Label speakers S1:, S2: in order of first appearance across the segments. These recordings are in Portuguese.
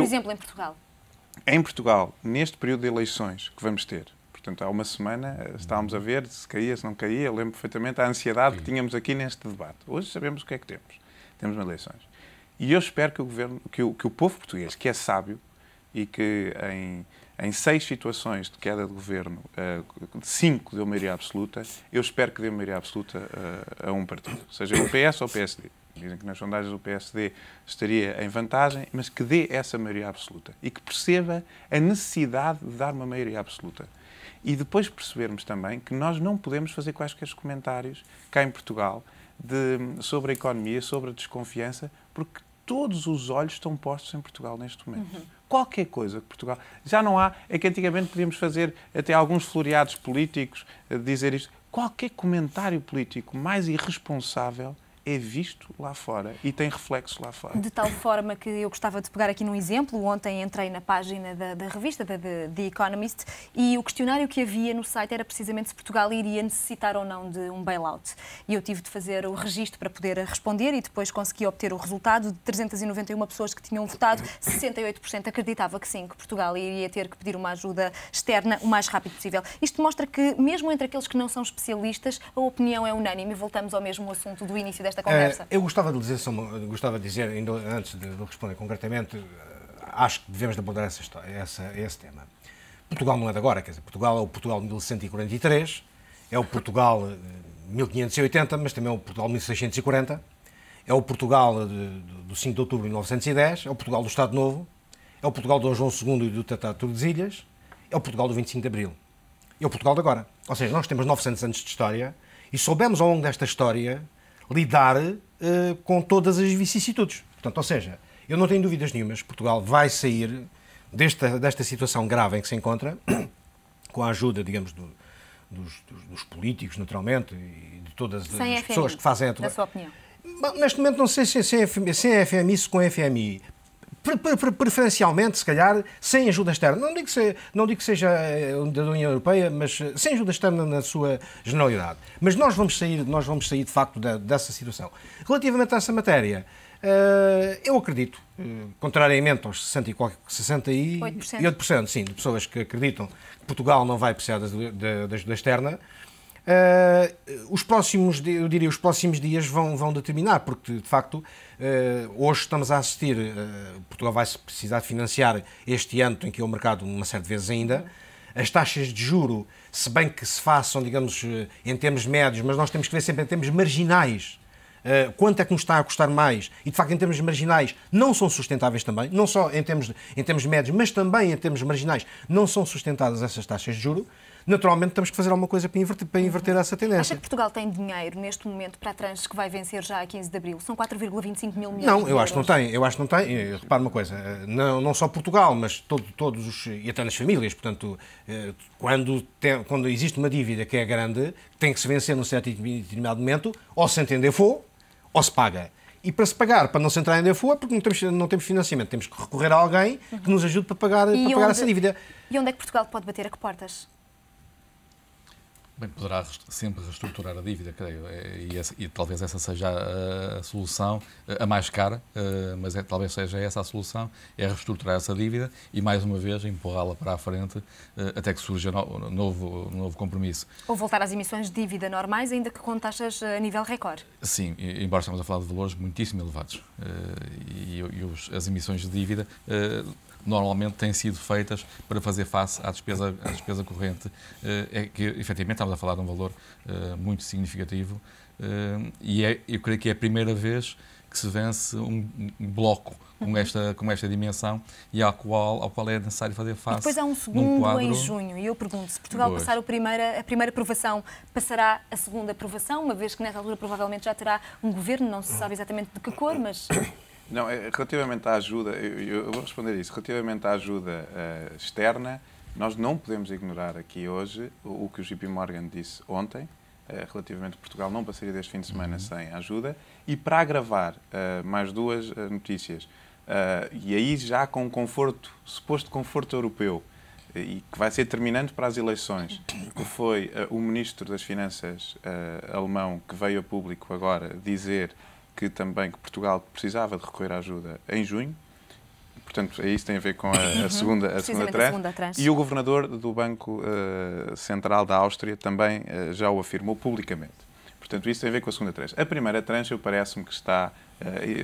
S1: Por exemplo, em Portugal?
S2: Em Portugal, neste período de eleições que vamos ter, portanto, há uma semana estávamos a ver se caía, se não caía. Eu lembro perfeitamente a ansiedade que tínhamos aqui neste debate. Hoje sabemos o que é que temos. Temos eleições. E eu espero que o governo, que o povo português, que é sábio e que em 6 situações de queda de governo, 5 deu maioria absoluta, eu espero que dê maioria absoluta a um partido, seja o PS ou o PSD. Dizem que nas sondagens o PSD estaria em vantagem, mas que dê essa maioria absoluta e que perceba a necessidade de dar uma maioria absoluta. E depois percebermos também que nós não podemos fazer quaisquer comentários cá em Portugal sobre a economia, sobre a desconfiança, porque todos os olhos estão postos em Portugal neste momento. Qualquer coisa que Portugal... Já não há... É que antigamente podíamos fazer até alguns floreados políticos dizer isto. Qualquer comentário político mais irresponsável é visto lá fora e tem reflexo lá fora.
S1: De tal forma que eu gostava de pegar aqui num exemplo. Ontem entrei na página da revista, da The Economist, e o questionário que havia no site era precisamente se Portugal iria necessitar ou não de um bailout. E eu tive de fazer o registro para poder responder e depois consegui obter o resultado de 391 pessoas que tinham votado. 68% acreditava que sim, que Portugal iria ter que pedir uma ajuda externa o mais rápido possível. Isto mostra que, mesmo entre aqueles que não são especialistas, a opinião é unânime. E voltamos ao mesmo assunto do início desta conversa.
S3: Eu gostava de dizer, ainda antes de responder concretamente, acho que devemos abordar esse tema. Portugal não é de agora, quer dizer, Portugal é o Portugal de 1143, é o Portugal de 1580, mas também é o Portugal de 1640, é o Portugal do 5 de outubro de 1910, é o Portugal do Estado Novo, é o Portugal de Dom João II e do Tratado de Tordesilhas, é o Portugal do 25 de Abril. É o Portugal de agora. Ou seja, nós temos 900 anos de história e soubemos ao longo desta história lidar com todas as vicissitudes. Portanto, ou seja, eu não tenho dúvidas nenhumas, Portugal vai sair desta situação grave em que se encontra, com a ajuda, digamos, dos políticos, naturalmente, e de todas as pessoas que fazem a...
S1: Na sua opinião?
S3: Neste momento não sei se é FMI, se com FMI. Preferencialmente, se calhar, sem ajuda externa. Não digo que seja da União Europeia, mas sem ajuda externa na sua generalidade. Mas nós vamos sair de facto, dessa situação. Relativamente a essa matéria, eu acredito, contrariamente aos 68%, sim, de pessoas que acreditam que Portugal não vai precisar da ajuda externa, os próximos dias vão determinar, porque de facto hoje estamos a assistir, Portugal vai precisar de financiar este ano, tem que ir ao mercado uma série de vezes ainda, as taxas de juro, se bem que se façam, digamos, em termos médios, mas nós temos que ver sempre em termos marginais, quanto é que nos está a custar mais, e de facto em termos marginais não são sustentáveis também, não só em termos médios, mas também em termos marginais não são sustentadas essas taxas de juro. Naturalmente temos que fazer alguma coisa para inverter essa tendência.
S1: Acha que Portugal tem dinheiro neste momento para a tranche que vai vencer já a 15 de Abril? São 4,25 mil milhões de euros.
S3: Não, eu acho que não tem. Repare uma coisa, não só Portugal, mas todos os, e até nas famílias, portanto, quando existe uma dívida que é grande, tem que se vencer num certo e determinado momento, ou se entender for, ou se paga. E para se pagar, para não se entrar em default, é porque não temos financiamento. Temos que recorrer a alguém que nos ajude para pagar essa dívida.
S1: E onde é que Portugal pode bater a que portas?
S4: Bem, poderá sempre reestruturar a dívida, creio, e talvez essa seja a solução, a mais cara, mas talvez seja essa a solução, é reestruturar essa dívida e, mais uma vez, empurrá-la para a frente até que surja novo compromisso.
S1: Ou voltar às emissões de dívida normais, ainda que com taxas a nível recorde.
S4: Sim, embora estamos a falar de valores muitíssimo elevados. As emissões de dívida normalmente têm sido feitas para fazer face à despesa corrente, é que efetivamente estamos a falar de um valor muito significativo eu creio que é a primeira vez que se vence um bloco com esta dimensão e ao qual é necessário fazer face.
S1: E depois há um segundo em junho e eu pergunto, se Portugal passar a primeira aprovação, passará a segunda aprovação, uma vez que nessa altura provavelmente já terá um governo, não se sabe exatamente de que cor, mas...
S2: Não, relativamente à ajuda, eu vou responder isso. Relativamente à ajuda externa, nós não podemos ignorar aqui hoje o que o JP Morgan disse ontem, relativamente a Portugal não passaria deste fim de semana sem ajuda. E para agravar mais duas notícias, e aí já com suposto conforto europeu, e que vai ser determinante para as eleições, que foi o Ministro das Finanças alemão que veio a público agora dizer que Portugal precisava de recorrer à ajuda em junho. portanto, isso tem a ver com a segunda tranche. E o governador do Banco Central da Áustria também já o afirmou publicamente. Portanto, isso tem a ver com a segunda tranche. A primeira tranche, parece-me que está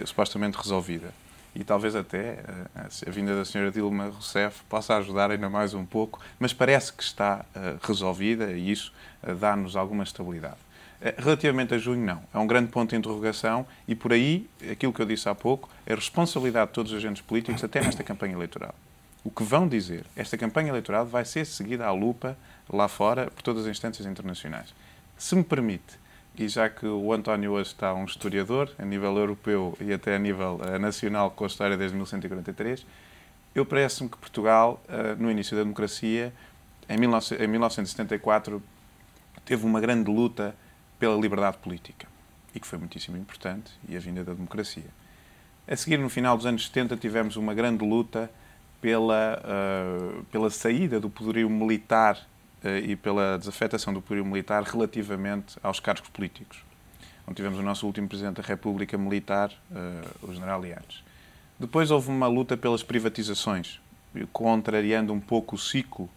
S2: supostamente resolvida. E talvez até a vinda da senhora Dilma Rousseff possa ajudar ainda mais um pouco, mas parece que está resolvida e isso dá-nos alguma estabilidade. Relativamente a junho, não. É um grande ponto de interrogação e, por aí, aquilo que eu disse há pouco, é a responsabilidade de todos os agentes políticos, até nesta campanha eleitoral. O que vão dizer, esta campanha eleitoral vai ser seguida à lupa lá fora por todas as instâncias internacionais. Se me permite, e já que o António hoje está um historiador, a nível europeu e até a nível nacional, com a história desde 1143, eu parece-me que Portugal, no início da democracia, em 1974, teve uma grande luta pela liberdade política, e que foi muitíssimo importante, e a vinda da democracia. A seguir, no final dos anos 70, tivemos uma grande luta pela saída do poderio militar e pela desafetação do poderio militar relativamente aos cargos políticos, onde tivemos o nosso último Presidente da República militar, o General Eanes. Depois houve uma luta pelas privatizações, contrariando um pouco o ciclo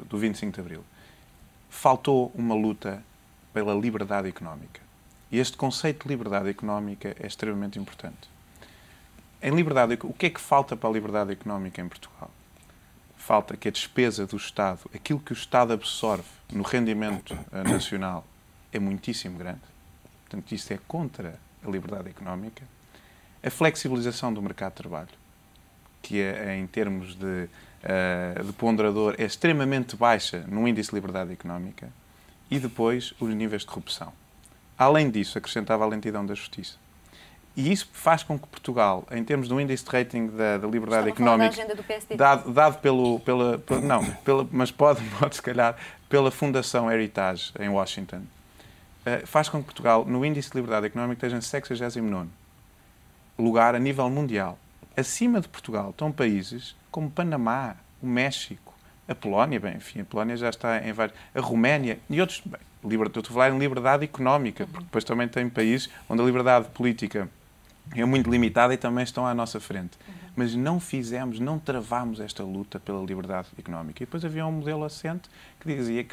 S2: do 25 de Abril. Faltou uma luta pela liberdade económica. E este conceito de liberdade económica é extremamente importante. Em liberdade, o que é que falta para a liberdade económica em Portugal? Falta que a despesa do Estado, aquilo que o Estado absorve no rendimento nacional, é muitíssimo grande. Portanto, isto é contra a liberdade económica. A flexibilização do mercado de trabalho, que é, em termos de ponderador, é extremamente baixa no índice de liberdade económica. E depois, os níveis de corrupção. Além disso, acrescentava a lentidão da justiça. E isso faz com que Portugal, em termos do índice de rating da liberdade económica, dado mas pode se calhar, pela Fundação Heritage em Washington, faz com que Portugal, no índice de liberdade económica, esteja em 69º lugar a nível mundial. Acima de Portugal estão países como Panamá, o México, a Polónia, a Polónia já está em vários, a Roménia e outros. Eu estou a falar em liberdade económica, porque depois também tem países onde a liberdade política é muito limitada e também estão à nossa frente. Mas não travámos esta luta pela liberdade económica. E depois havia um modelo assente que dizia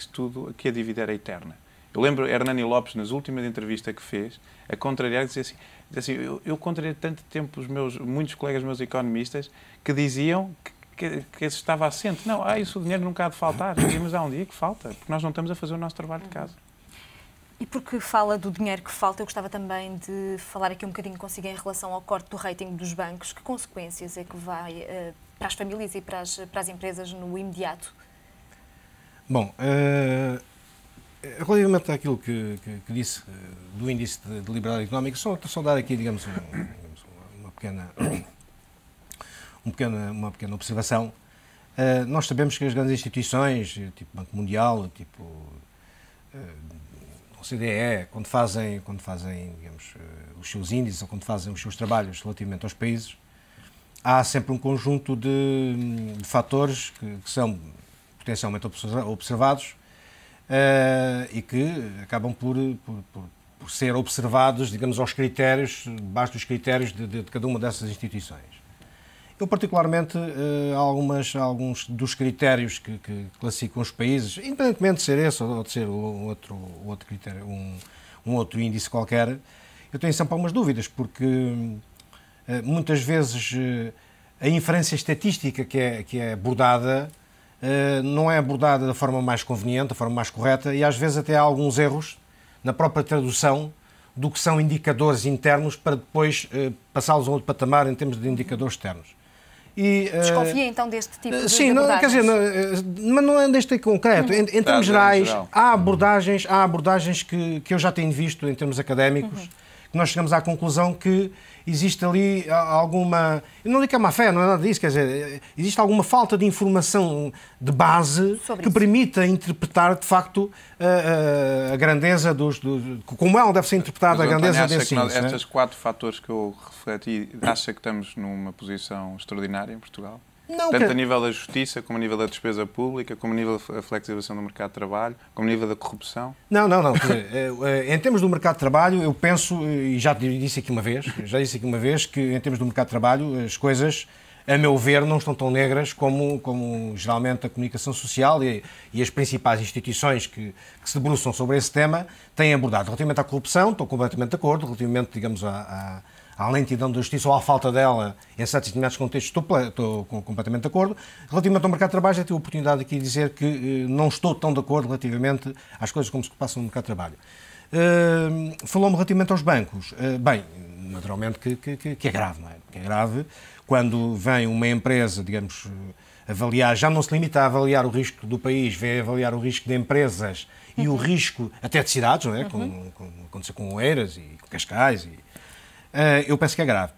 S2: que a dívida era eterna. Eu lembro Hernani Lopes, nas últimas entrevistas que fez, a contrariar, dizia assim, eu contrariei tanto tempo muitos colegas meus economistas que diziam que estava assente. Não, isso o dinheiro nunca há de faltar. Mas há um dia que falta, porque nós não estamos a fazer o nosso trabalho de casa.
S1: E porque fala do dinheiro que falta, eu gostava também de falar aqui um bocadinho consigo em relação ao corte do rating dos bancos. Que consequências é que vai para as famílias e para as empresas no imediato?
S3: Bom, relativamente àquilo que disse do índice de liberdade económica, só dar aqui, digamos, uma pequena observação. Nós sabemos que as grandes instituições, tipo Banco Mundial, tipo OCDE, quando fazem digamos, os seus índices ou quando fazem os seus trabalhos relativamente aos países, há sempre um conjunto de fatores que são potencialmente observados e que acabam por ser observados, digamos, aos critérios, debaixo dos critérios de cada uma dessas instituições. Eu, particularmente, alguns dos critérios que classificam os países, independentemente de ser esse ou de ser outro critério, um outro índice qualquer, eu tenho sempre algumas dúvidas, porque muitas vezes a inferência estatística que é abordada não é abordada da forma mais conveniente, da forma mais correta, e às vezes até há alguns erros na própria tradução do que são indicadores internos para depois passá-los a outro patamar em termos de indicadores externos.
S1: Desconfia então deste tipo de
S3: sim, quer dizer, mas não é deste concreto. Em termos gerais, há abordagens que eu já tenho visto em termos académicos, que nós chegamos à conclusão que existe ali alguma... Eu não digo que é má fé, não é nada disso, quer dizer, existe alguma falta de informação de base que permita interpretar, de facto, a grandeza como ela deve ser interpretada, a grandeza desses índices.
S2: Estes 4 fatores que eu refleti, acha que estamos numa posição extraordinária em Portugal? Tanto a nível da justiça, como a nível da despesa pública, como a nível da flexibilização do mercado de trabalho, como a nível da corrupção?
S3: Não. Em termos do mercado de trabalho, eu penso, e já disse aqui uma vez, que em termos do mercado de trabalho as coisas, a meu ver, não estão tão negras como geralmente a comunicação social e as principais instituições que se debruçam sobre esse tema têm abordado. Relativamente à corrupção, estou completamente de acordo. Relativamente, digamos, à lentidão da justiça ou à falta dela em certos determinados contextos, estou completamente de acordo. Relativamente ao mercado de trabalho, já tive a oportunidade aqui de dizer que não estou tão de acordo relativamente às coisas como se passam no mercado de trabalho. Falou-me relativamente aos bancos. Bem, naturalmente que é grave, não é? Que é grave quando vem uma empresa, digamos, avaliar, já não se limita a avaliar o risco do país, vem avaliar o risco de empresas e o risco até de cidades, não é? Como aconteceu com Oeiras e com Cascais. Eu penso que é grave.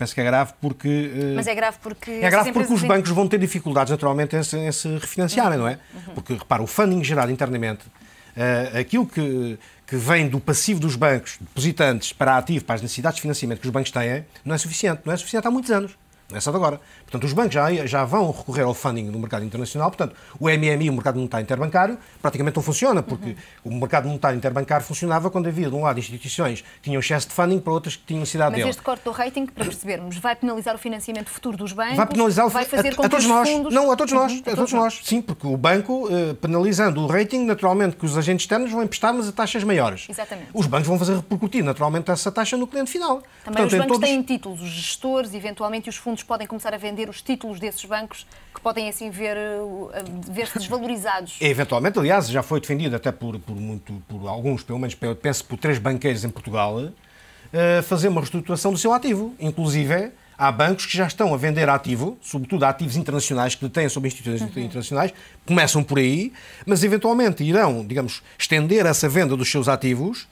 S3: Porque...
S1: Mas é grave porque...
S3: É grave porque os bancos vão ter dificuldades, naturalmente, em se refinanciarem, não é? Porque, repara, o funding gerado internamente, aquilo que vem do passivo dos bancos, depositantes, para ativo, para as necessidades de financiamento que os bancos têm, não é suficiente. Não é suficiente há muitos anos. Não é só de agora. Portanto, os bancos já vão recorrer ao funding no mercado internacional. Portanto, o MMI, o mercado monetário interbancário, praticamente não funciona, porque o mercado monetário interbancário funcionava quando havia, de um lado, instituições que tinham excesso de funding, para outras que tinham necessidade dele.
S1: Mas este corte do rating, para percebermos, vai penalizar o financiamento futuro dos bancos?
S3: Vai penalizar
S1: vai fazer com
S3: a todos
S1: que os
S3: nós.
S1: fundos...
S3: Não, a todos nós. Sim, porque o banco, penalizando o rating, naturalmente que os agentes externos vão emprestar, mas a taxas maiores.
S1: Exatamente.
S3: Os bancos vão fazer repercutir, naturalmente, essa taxa no cliente final.
S1: Também os bancos têm títulos, os gestores, eventualmente, e os fundos podem começar a vender os títulos desses bancos que podem assim ver-se desvalorizados.
S3: Eventualmente, aliás, já foi defendido até por alguns, pelo menos penso por 3 banqueiros em Portugal, fazer uma reestruturação do seu ativo. Inclusive, há bancos que já estão a vender ativo, sobretudo ativos internacionais que detêm sobre instituições internacionais, começam por aí, mas eventualmente irão, digamos, estender essa venda dos seus ativos